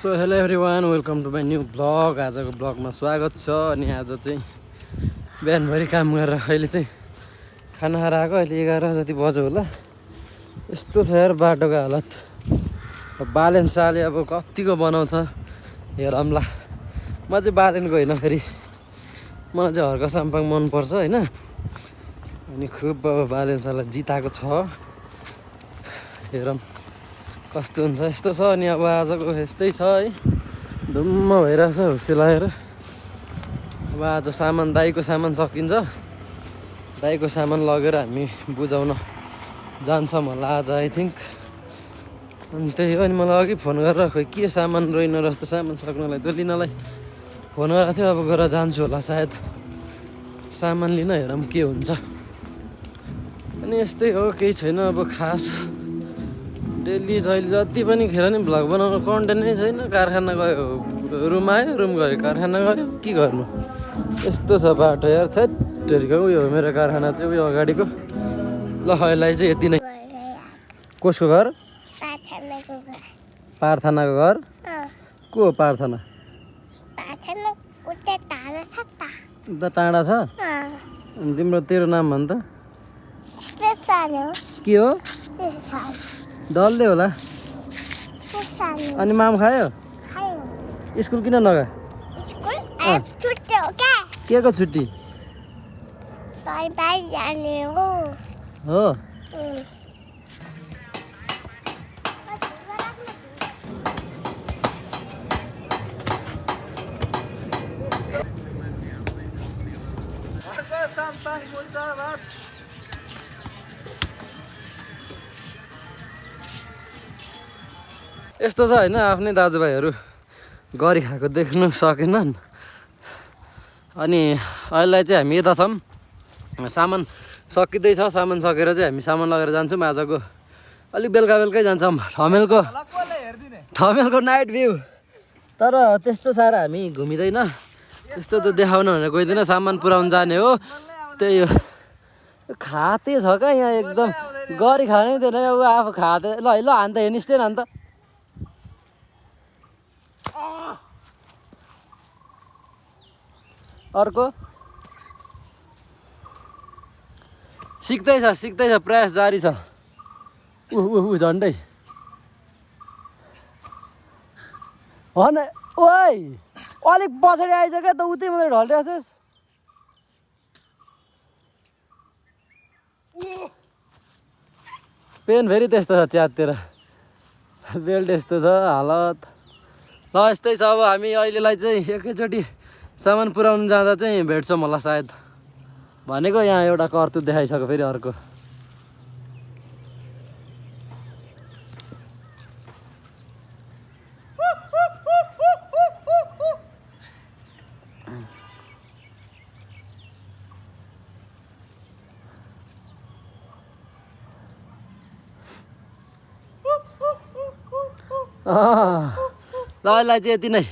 So hello everyone welcome to my new blog. आजको ब्लगमा स्वागत छ। अनि आज चाहिँ बिहानभरि काम गरेर अहिले चाहिँ खाना खाएर आएको। अहिले 11 जति बज्यो होला। यस्तो छ यार बाटोको हालत। बालेन साले अब कतिको बनाउँछ हेरौँला। म चाहिँ बालेनको होइन, फेरि मलाई चाहिँ हर्क साम्पाङ मनपर्छ होइन। अनि खुब अब बालेन साला जिताएको छ, हेरौँ कस्तो हुन्छ। यस्तो छ। अनि अब आजको यस्तै छ है, धुम्म भइरहेछ हुस्से लागेर। अब आज सामान दाइको सामान सकिन्छ, दाइको सामान लगेर हामी बुझाउन जान्छौँ होला आज आई थिङ्क। अनि त्यही हो। अनि मलाई अघि फोन गरेर खोइ के सामान रहेन रहेछ, सामान सक्नलाई त्यो लिनलाई फोन गरेको थियो। अब गएर जान्छु होला सायद सामान लिन, हेरौँ के हुन्छ। अनि यस्तै हो, केही छैन अब खास। डेली जहिले जति पनि खेर नि भ्लग बनाउनु कन्टेन्ट नै छैन। कारखाना गयो, रुम आयो, रुम गयो, कारखाना गयो, के गर्नु। यस्तो छ बाटो यार। थेटरिको उयो हो मेरो कारखाना चाहिँ, उयो अगाडिको। ल अहिले चाहिँ यति नै। कसको घर? प्रार्थनाको घर। को हो प्रार्थना? उता टाढा छ। अनि तिम्रो तेरो नाम भन् त? के हो? डल्ले होला। अनि माम खायो? स्कुल किन नगयो? के को छुट्टी हो? यस्तो छ होइन, आफ्नै दाजुभाइहरू गरी खाएको देख्नु सकेनन्। अनि अहिले चाहिँ हामी यता छौँ, सामान सकिँदैछ। सामान सकेर चाहिँ हामी सामान लगेर जान्छौँ। आजको अलिक बेलुका बेलुकै जान्छौँ। ठमेलको नाइट भ्यू। तर त्यस्तो साह्रो हामी घुमिँदैन, त्यस्तो त देखाउन भनेर गइँदैन। सामान पुऱ्याउनु जाने हो, त्यही हो। खाते छ क्या यहाँ एकदम, गरी खानै दिएन ऊ आफू खाते। ल ल हान्त हेर्नु स्टेन हान्त। अर्को सिक्दैछ, प्रयास जारी छ। झन्डै होइन। ओइ अलिक पछाडि आइज क्या त, उतै मात्रै ढलिरहेछस्। पेन फेरि त्यस्तो छ च्याततिर, बेल्ट यस्तो छ हालत। ल यस्तै छ। अब हामी अहिलेलाई चाहिँ एकैचोटि सामान पुऱ्याउनु जाँदा चाहिँ भेट्छौँ होला सायद। भनेको यहाँ एउटा कर्तुत देखाइसक्यो फेरि अर्को। ल यसलाई चाहिँ यति नै।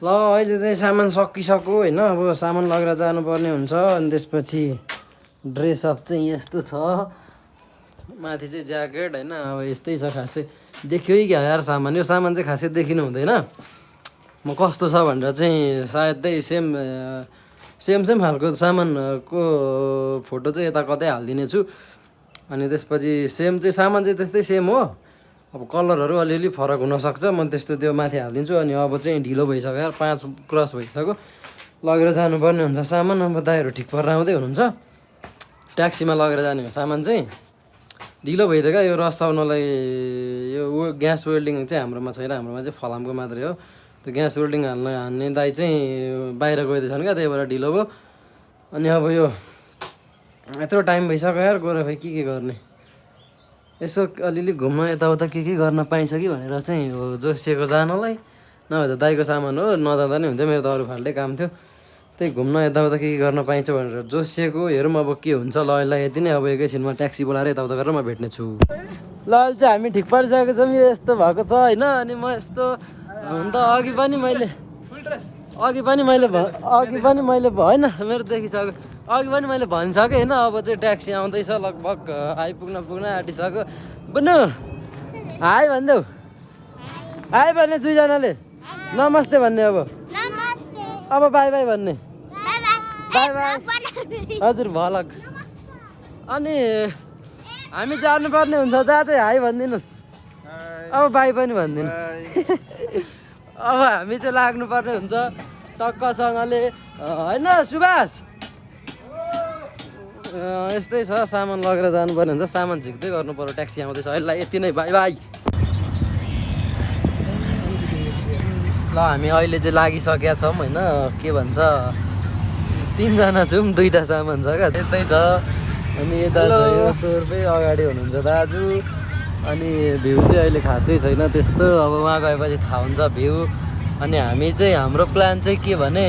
ल अहिले चाहिँ सामान सकिसक्यो होइन। अब सामान लगेर जानुपर्ने हुन्छ। अनि त्यसपछि ड्रेसअप चाहिँ यस्तो छ। माथि चाहिँ ज्याकेट होइन। अब यस्तै छ खासै। देखियो क्या यार सामान, यो सामान चाहिँ खासै देखिनु हुँदैन। म कस्तो छ भनेर चाहिँ सायद त्यही सेम खालको सामानको फोटो चाहिँ यता कतै हालिदिने छु। अनि त्यसपछि सेम चाहिँ सामान चाहिँ त्यस्तै सेम हो। अब कलरहरू अलिअलि फरक हुनसक्छ, म त्यस्तो त्यो माथि हालिदिन्छु। अनि अब चाहिँ ढिलो भइसक्यो यार, 5 क्रस भइसक्यो। लगेर जानुपर्ने हुन्छ सामान। अब दाइहरू ठिक परेर आउँदै हुनुहुन्छ। ट्याक्सीमा लगेर जाने हो सामान चाहिँ। ढिलो भइदियो क्या यो रसाउनलाई। यो ग्यास वेल्डिङ चाहिँ हाम्रोमा छैन, हाम्रोमा चाहिँ फलामको मात्रै हो। त्यो ग्यास वेल्डिङ हान्ने दाइ चाहिँ बाहिर गइदिएछन् क्या, त्यही भएर ढिलो भयो। अनि अब यो यत्रो टाइम भइसक्यो यार, गएर भाइ के गर्ने। यसो अलिअलि घुम्न यताउता के गर्न पाइन्छ कि भनेर चाहिँ हो जोसिएको जानलाई। नभए त दाइको सामान हो, नजाँदा नि हुन्थ्यो। मेरो त अरू फाल्टै काम थियो, त्यही घुम्न यताउता के गर्न पाइन्छ भनेर जोसिएको। हेरौँ अब के हुन्छ। ल यसलाई यति नै। अब एकैछिनमा ट्याक्सी बोलाएर यताउता गरेर म भेट्ने छु। ल अहिले चाहिँ हामी ठिक पारिसकेको छौँ। यो यस्तो भएको छ होइन। अनि म यस्तो हुन त अघि पनि मैले होइन मेरो देखिसक्यो। अघि पनि मैले भनिसकेँ होइन अब चाहिँ ट्याक्सी आउँदैछ लगभग पुग्न आँटिसक्यो बुनु हाई भनिदेऊ हाई भन्ने दुईजनाले नमस्ते भन्ने अब बाई बाई भन्ने बाई बाई हजुर भलक अनि हामी जानुपर्ने हुन्छ जहाँ चाहिँ हाई भनिदिनुहोस् अब बाई पनि भनिदिनु अब हामी चाहिँ लाग्नुपर्ने हुन्छ टक्कसँगले होइन सुभाष यस्तै छ सामान लगेर जानुपर्ने हुन्छ सामान झिक्दै गर्नु पर्यो ट्याक्सी आउँदैछ अहिले यति नै बाई बाई ल हामी अहिले चाहिँ लागिसकेका छौँ होइन के भन्छ 3 जना छौँ 2टा सामान छ क्या त्यतै छ अनि यता चाहिँ तोर्पै अगाडि हुनुहुन्छ दाजु अनि भ्यू चाहिँ अहिले खासै छैन त्यस्तो अब उहाँ गएपछि थाहा हुन्छ भ्यू अनि हामी चाहिँ हाम्रो प्लान चाहिँ के भने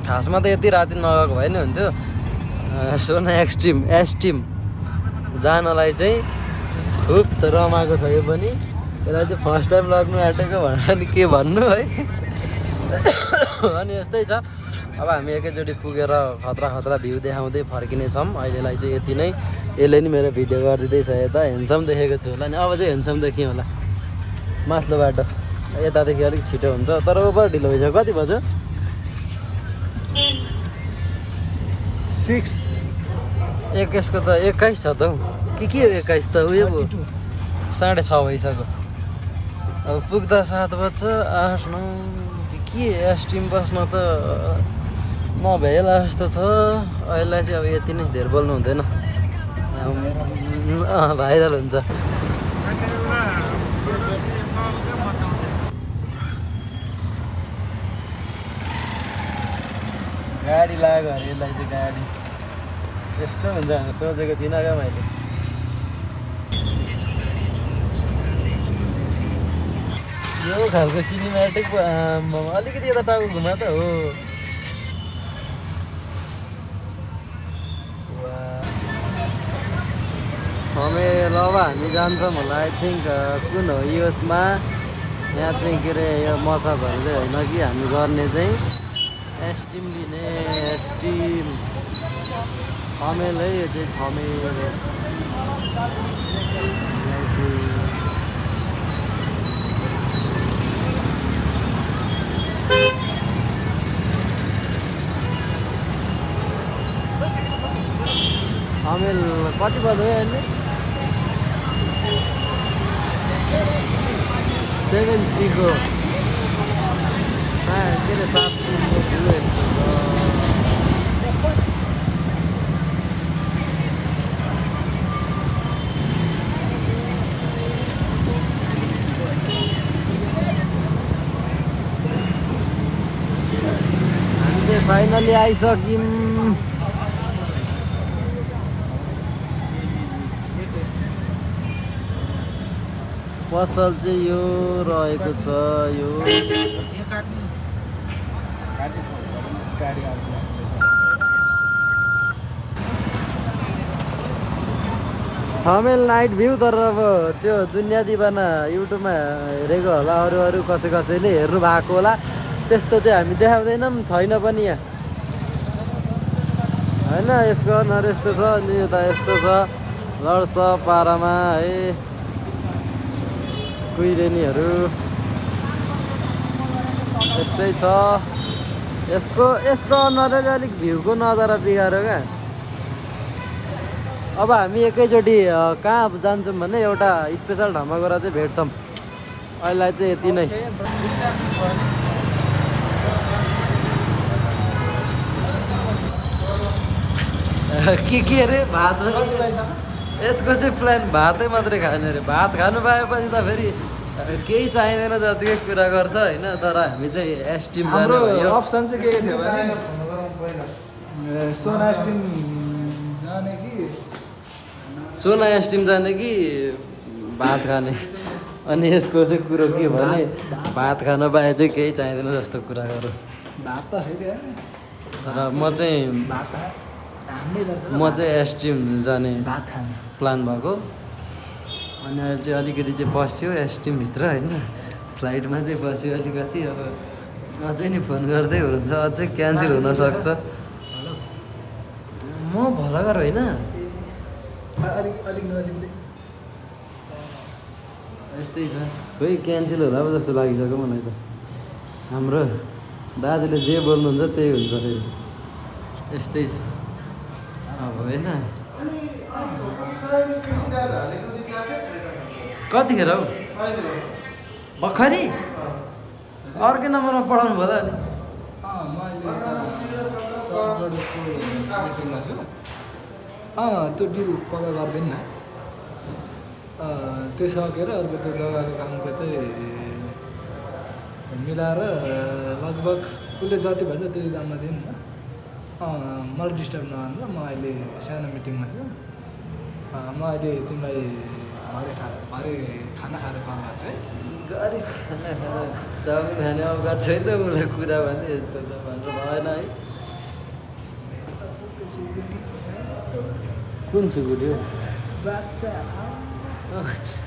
खासमा त यति राति नगएको भए नि हुन्थ्यो सोना एस्टिम जानलाई चाहिँ खुब त रमाएको छ यो पनि यसलाई चाहिँ फर्स्ट टाइम लग्नु आँटेको भनेर नि के भन्नु है अनि यस्तै छ अब हामी एकैचोटि पुगेर खतरा भ्यू देखाउँदै फर्किनेछौँ अहिलेलाई चाहिँ यति नै यसले नि मेरो भिडियो गरिदिँदैछ यता ह्यान्डसम देखेको छु होला नि अब चाहिँ ह्यान्डसम देखियो होला माथिल्लो बाटो यतादेखि अलिक छिटो हुन्छ तर ओभर ढिलो भइसक्यो कति बज्यो 6 21को त 21 छ त हौ के हो 21 त उयो पो 6:30 भइसक्यो अब पुग्दा 7 बज्छ 8 9 के एस्टिम बस्न त नभएला जस्तो छ अहिले चाहिँ अब यति नै धेर बोल्नु हुँदैन भाइरल हुन्छ गाडी लाग्यो अरे यसलाई चाहिँ गाडी यस्तो हुन्छ हामी सोचेको थिइनँ क्या मैले यो खालको सिनेमेटिक अलिकति यता टाउको घुमा त हो अब हामी जान्छौँ होला आई थिङ्क कुन हो यसमा यहाँ चाहिँ के अरे यो मसाजहरू चाहिँ होइन कि हामी गर्ने चाहिँ एस्टिम लिने एस्टिम थमेल है यो चाहिँ थमेल थमेल कति बज्यो अहिले 70 को के अरे 7 हामीले फाइनली आइसक्यौँ पसल चाहिँ यो रहेको छ यो थमेल नाइट भ्यू तर अब त्यो दुनियाँ दिवाना युट्युबमा हेरेको होला अरू कसैले हेर्नु भएको होला त्यस्तो चाहिँ हामी देखाउँदैनौँ छैन पनि यहाँ होइन यसको अनुहार यस्तो छ अनि यता यस्तो छ लड्छ पारामा है कुइरेनीहरू यस्तै छ यस्तो अनुहारले अलिक भ्यूको नजारा बिगाऱ्यो क्या अब हामी एकैचोटि कहाँ जान्छौँ भने एउटा स्पेसल ठाउँमा गएर चाहिँ भेट्छौँ अहिले चाहिँ यति नै के अरे भात यसको चाहिँ प्लान भातै मात्रै खाने अरे भात खानु पाएपछि त फेरि केही चाहिँदैन जतिकै कुरा गर्छ होइन तर हामी चाहिँ एस्टिम जाने भयो अप्सन चाहिँ के थियो भने सोना एस्टिम जाने कि भात खाने अनि यसको चाहिँ कुरो के भने भात खान पाए चाहिँ केही चाहिँदैन जस्तो कुरा गरौँ तर म चाहिँ एस्टिम जाने प्लान भएको अनि अहिले चाहिँ अलिकति चाहिँ पस्यो एस्टिमभित्र होइन फ्लाइटमा चाहिँ पस्यो अलिकति अब अझै नि फोन गर्दै हुनुहुन्छ अझै क्यान्सल हुनसक्छ घर होइन अलिक नजिकै यस्तै छ खोइ क्यान्सल होला पो जस्तो लागिसक्यो मलाई त हाम्रो दाजुले जे बोल्नुहुन्छ त्यही हुन्छ फेरि यस्तै छ अब होइन कतिखेर हौ भर्खरै अर्कै नम्बरमा पढाउनु भयो त अनि म अहिले मिटिङमा छु त्यो डिल पक्का गर्दैन न त्यो सकेर अर्को त्यो जग्गाको कामको चाहिँ मिलाएर लगभग उसले जति भन्छ त्यति दाममा दिनु न मलाई डिस्टर्ब नगर्नु म अहिले सानो मिटिङमा छु म अहिले तिमीलाई भरे खाना खाएर कल गर्छु है गरी खाना खाना चाउमिन खाने अवकाश छैन उसलाई कुरा भने यस्तो छ भनेर भएन है कुन छुकुटी हो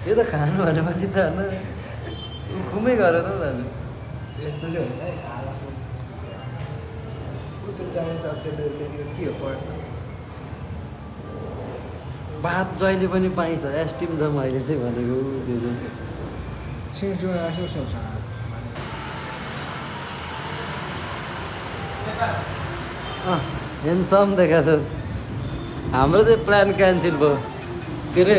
यो त खानु भनेपछि त होइन खुमै गरेर त दाजु यस्तो चाहिँ होइन है के हो पर्छ भात जहिले पनि पाइन्छ एस्टिम छ मैले चाहिँ भनेको त्यो चाहिँ हेन्सम देखा त हाम्रो चाहिँ प्लान क्यान्सल भयो के अरे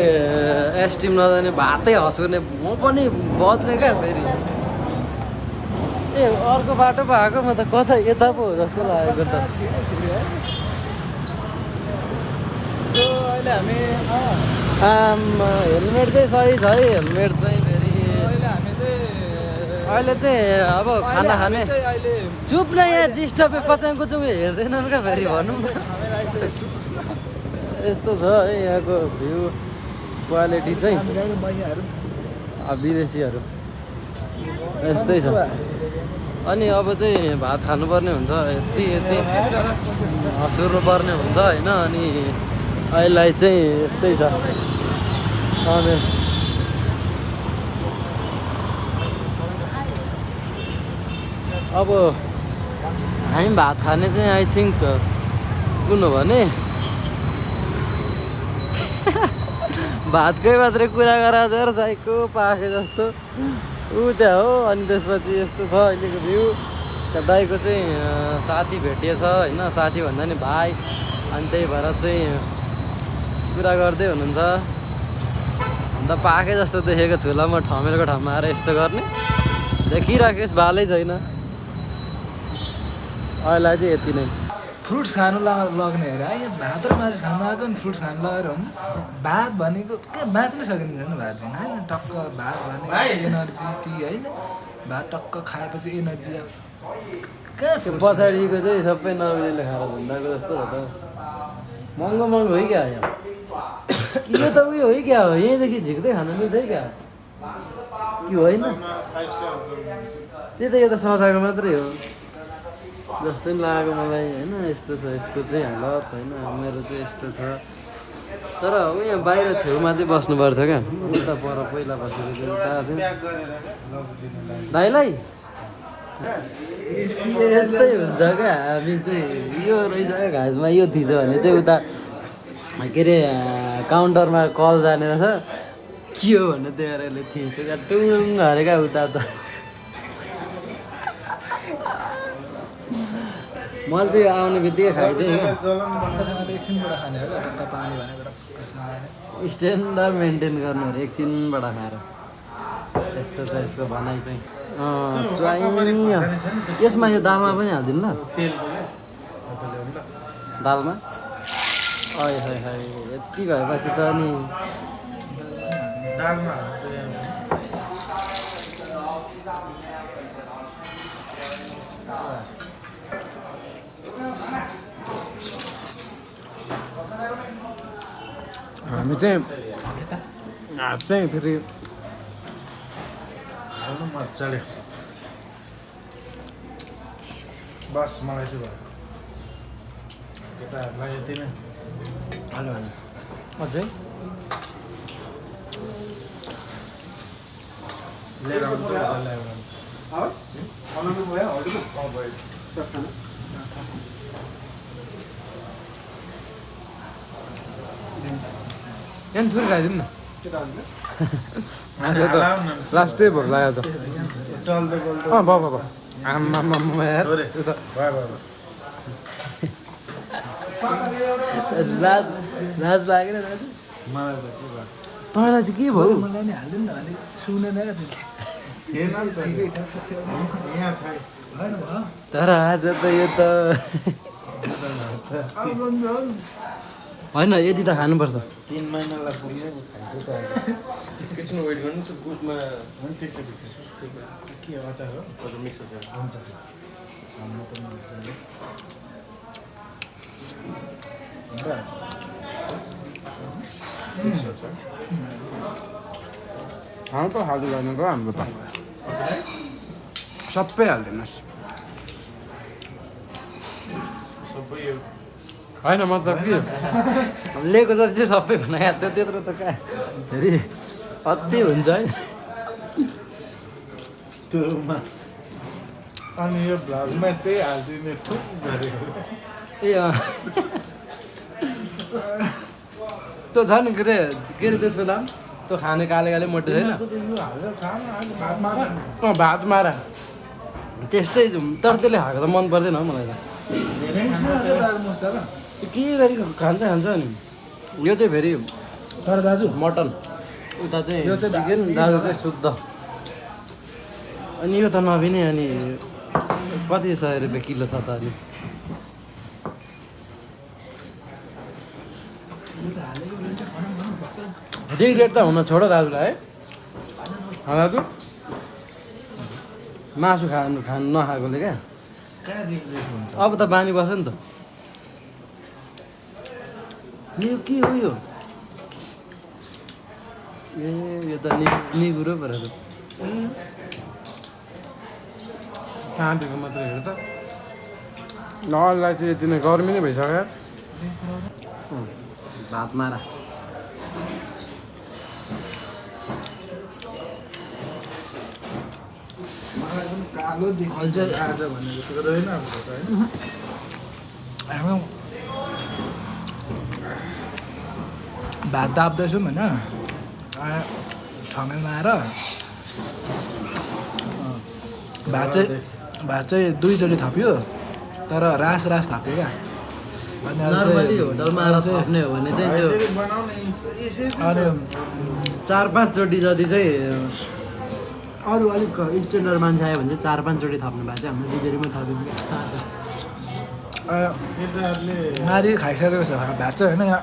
एस्टिम नजाने भातै हँसाउने म पनि बद्ले क्या फेरि ए अर्को बाटो पो आएको म त कता यता पो हो जस्तो लागेको त अहिले हामी हेलमेट चाहिँ सही छ है हेलमेट चाहिँ फेरि हामी चाहिँ अहिले चाहिँ अब खाना खाने चुप न यहाँ डिस्टर्ब कचाङ कुचुङ हेर्दैनन् क्या फेरि भनौँ न यस्तो छ है यहाँको भ्यू क्वालिटी चाहिँ विदेशीहरू यस्तै छ अनि अब चाहिँ भात खानुपर्ने हुन्छ यति हँसुर्नु पर्ने हुन्छ होइन अनि अहिले चाहिँ यस्तै छ अनि अब हामी भात खाने चाहिँ आई थिङ्क कुन हो भने भातकै मात्रै कुरा गराएको छ र साइको पाके जस्तो ऊ त्यहाँ हो अनि त्यसपछि यस्तो छ अहिलेको भ्यू त्यहाँ दाइको चाहिँ साथी भेटिएछ होइन साथी भन्दा नि भाइ अनि त्यही भएर चाहिँ कुरा गर्दै हुनुहुन्छ अन्त पाके जस्तो देखेको छु ल म ठमेलको ठाउँमा आएर यस्तो गर्ने देखिराखेस् भालै छैन अहिले चाहिँ यति नै फ्रुट्स खानु लग्ने अरे है भात र मासु खानु आएको नि फ्रुट्स खानु लगेर हुन्छ भात भनेको के बाँच्नै सकिन्छ नि भात बिना होइन टक्क भात भनेको एनर्जी टी होइन भात टक्क खाएपछि एनर्जी आउँछ कहाँ त्यो पछाडिको चाहिँ सबै नर्वेले खाएर झुन्डाको जस्तो हो त महँगो महँगो है क्या यहाँ यो त उयो है क्या हो यहीँदेखि झिक्दै खानु मिल्छ है क्या कि होइन त्यही त यो त सजाको मात्रै हो जस्तो पनि लागेको मलाई होइन यस्तो छ यसको चाहिँ हालत होइन मेरो चाहिँ यस्तो छ तर यहाँ बाहिर छेउमा चाहिँ बस्नु पर्थ्यो क्या उता पर पहिला बसेर चाहिँ उता दाइलाई यस्तै हुन्छ क्या हामी चाहिँ यो रहेछ क्या घाँसमा यो थिच भने चाहिँ उता के अरे काउन्टरमा कल जाने रहेछ के हो भने त्यही भएर यसले थिच्यो क्या टुङ हरे क्या उता त मैले चाहिँ आउने बित्तिकै खाइदिएँ क्या एकछिनबाट खाने हो क्या पानी भनेको स्ट्यान्डर्ड मेन्टेन गर्नु अरे एकछिनबाट खाएर यस्तो छ यसको भनाइ चाहिँ यसमा यो दालमा पनि हालिदिनु ल दालमा है है है यति भएपछि त अनि हामी चाहिँ फेरि मजाले बस मलाई चाहिँ भयो केटाहरूलाई यति नै हेलो अझै लिएर आउनु त भयो यहाँ थोरै खाइदिउँ न के त हाल्नु? आज त लास्टै भोक लाग्यो त चल्दै बोल्दै अँ भयो आम्मा यार थोरै। त्यो त भयो भयो लाज लाज लागेन दाजु मलाई त के भयो तपाईँलाई चाहिँ के भयो मलाई नि हाल्दैन भने सुनेन क्या हेर्न नि त यहाँ छ होइन भयो तर आज त यो त होइन यति त खानुपर्छ 3 महिनालाई पुग्ने खान्छ त एकैछिन वेट गर्नु त्यो ग्रुपमा हुन्छ ठिक छ के अचार हो हजुर मिक्स हुन्छ हुन्छ बस खानु त हाल्नु भनेको हाम्रो त सबै हालिदिनुहोस् सबै यो होइन मतलब के लिएको जति चाहिँ सबै बनाएको थियो त्यत्रो त कहाँ फेरि अति हुन्छ है त्योमा अनि यो भ्लगमा त्यही हालिदिने ठुक गरेको ए अँ त्यो छ नि के अरे त्यसको नाम त्यो खाने काले काले मोटो छैन यो हालेर खाऊ न अहिले भातमा अँ भात मारा त्यस्तै तर त्यसले खाएको त मन पर्दैन हौ मलाई त धेरै के गरी खान्छ नि यो चाहिँ फेरि तर दाजु मटन उता चाहिँ यो चाहिँ चिकन दाजु चाहिँ शुद्ध अनि यो त नभिने अनि कति 100 रुपियाँ किलो छ त अनि रिग्रेट त हुन छोडो दाजुलाई है दाजु मासु खानु नखाएकोले क्या कहाँ रिग्रेट हुन्छ अब त बानी बस्यो नि त यो के हो यो ए यो त निगुरो पो रहेछ साँपेको मात्रै हेर त नललाई चाहिँ यति नै गर्मी नै भइसक्यो भात मारा मलाई पनि कालो देखिन्छ आज भनेको त रहेन अब त होइन भात दाप्दैछौँ होइन ठमेलमा आएर भात चाहिँ 2 चोटि थप्यो तर रास थप्यो क्या अनि नर्मली होटलमा आएर थप्ने हो भने चाहिँ त्यो यसरी बनाउने यसरी अनि 4-5 चोटि जति चाहिँ अरू अलिक स्ट्यान्डर्ड मान्छे आयो भने चाहिँ 4-5 चोटि थप्नु भएको चाहिँ हाम्रो बिजेरीमा थपिन्छ केटाहरूले मारी खाइसकेको छ भात चाहिँ होइन यहाँ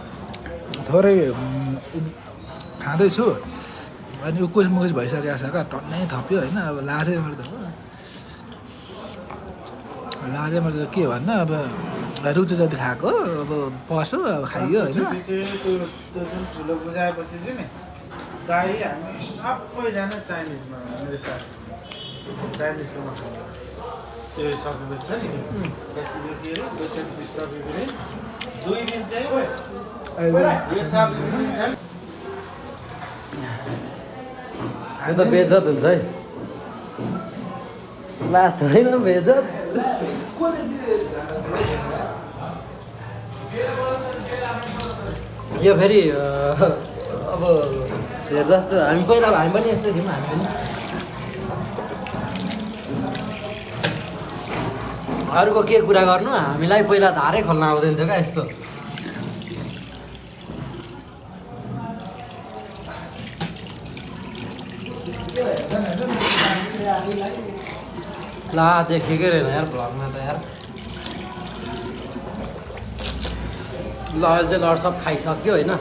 थोरै खाँदैछु अनि उकुस मुकुस भइसकेको छ क्या टन्नै थप्यो होइन अब लाजै मर्दा हो लाजै मर्दा के भन्नु अब रुचि जति खाएको अब पस्यो अब खाइयो होइन त्यो जुन ठुलो बुझाएपछि चाहिँ नि दाइ हामी सबैजना चाइनिजमा मेरो साथी चाइनिजको मसला त्यो सकेपछि छ नि कति के अरे 220 सकेपछि 2 दिन चाहिँ यो साबुन त्यो त बेजत हुन्छ है भात होइन बेजत यो फेरि अब हेर जस्तो हामी पहिला हामी पनि यस्तै थियौँ हामी पनि अरूको के कुरा गर्नु हामीलाई पहिला धारै खोल्न आउँदैन थियो क्या यस्तो ला देखेकै रहेन यार भ्लगमा त यार ल अहिले चाहिँ लड सब खाइसक्यो होइन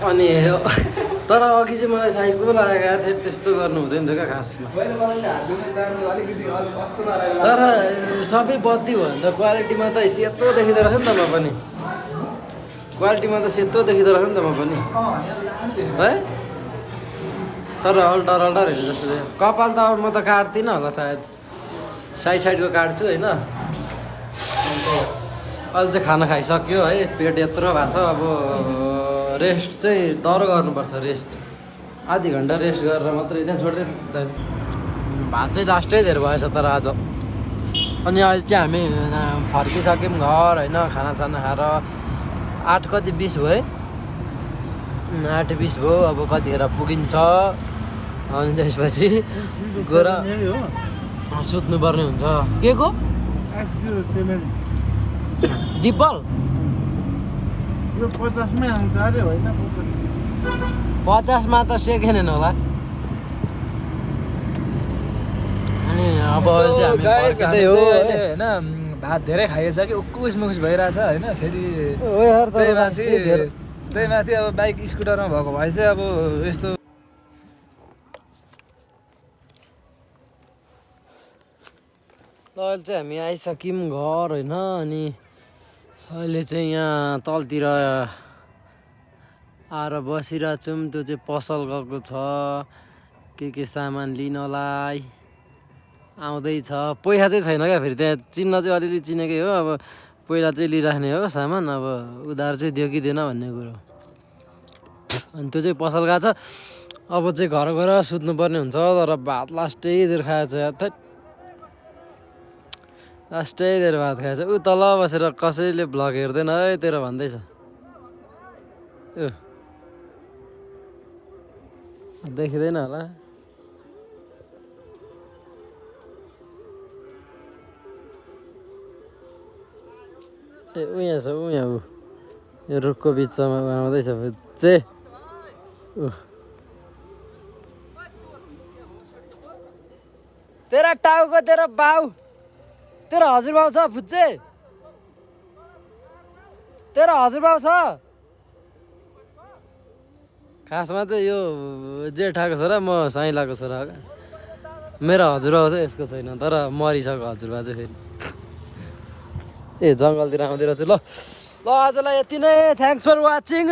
अनि तर अघि चाहिँ मलाई साइको लागेको यार त्यस्तो गर्नु हुँदैन थियो क्या खासमा तर सबै बत्ती भयो भने त क्वालिटीमा त सेतो देखिँदो रहेछ नि त म पनि क्वालिटीमा त सेतो देखिँदो रहेछ नि त म पनि है तर अल्टर हेरेँ जस्तो चाहिँ कपाल त अब म त काट्दिनँ होला सायद साइडको काट्छु होइन अहिले चाहिँ खाना खाइसक्यो है पेट यत्रो भएको छ अब रेस्ट चाहिँ तर गर्नुपर्छ रेस्ट आधी घन्टा रेस्ट गरेर मात्रै त्यहाँ छोड्दै भात चाहिँ लास्टै धेर भएछ तर आज अनि अहिले चाहिँ हामी फर्किसक्यौँ घर होइन खानासाना खाएर 8 कति 20 भयो है 8:20 भयो अब कतिखेर पुगिन्छ अनि त्यसपछि गएर सुत्नुपर्ने हुन्छ के को डिपल यो 50 मै आउँछ अरे होइन 50 मा त सेकेन्ड हेर्नु होला अनि अब चाहिँ हामी फर्किँदै हो होइन भात धेरै खाइएछ कि उक्कुस मुकुस भइरहेछ होइन फेरि त्यही माथि अब बाइक स्कुटरमा भएको भए चाहिँ अब यस्तो अहिले चाहिँ हामी आइसक्यौँ घर होइन अनि अहिले चाहिँ यहाँ तलतिर आएर बसिरहेको छौँ त्यो चाहिँ पसल गएको छ के सामान लिनलाई आउँदैछ पैसा चाहिँ छैन क्या फेरि त्यहाँ चिन्न चाहिँ अलिअलि चिनेकै हो अब पहिला चाहिँ लिइराख्ने हो सामान अब उधार चाहिँ दियो कि दिएन भन्ने कुरो अनि त्यो चाहिँ पसल गएको छ अब चाहिँ घर गएर सुत्नुपर्ने हुन्छ तर भात लास्टै देर खाएको छ यार लास्टै देर भात खाएछ ऊ तल बसेर कसैले भ्लग हेर्दैन है तेरो भन्दैछ देखिँदैन होला ए ऊ यहाँ छ ऊ यहाँ ऊ यो रुखको बिचमा आउँदैछ फुच्चे तेरा टाउको तेरो बाउ तेरो हजुरबाउ छ फुच्चे तेरो हजुरबाउ छ खासमा चाहिँ यो जेठाको छोरा म साइलाको छोरा हो क्या मेरो हजुरबाउ चाहिँ यसको छैन तर मरिसक्यो हजुरबा चाहिँ फेरि ए जङ्गलतिर आउँदै रहेछु ल आजलाई यति नै थ्याङ्क्स फर वाचिङ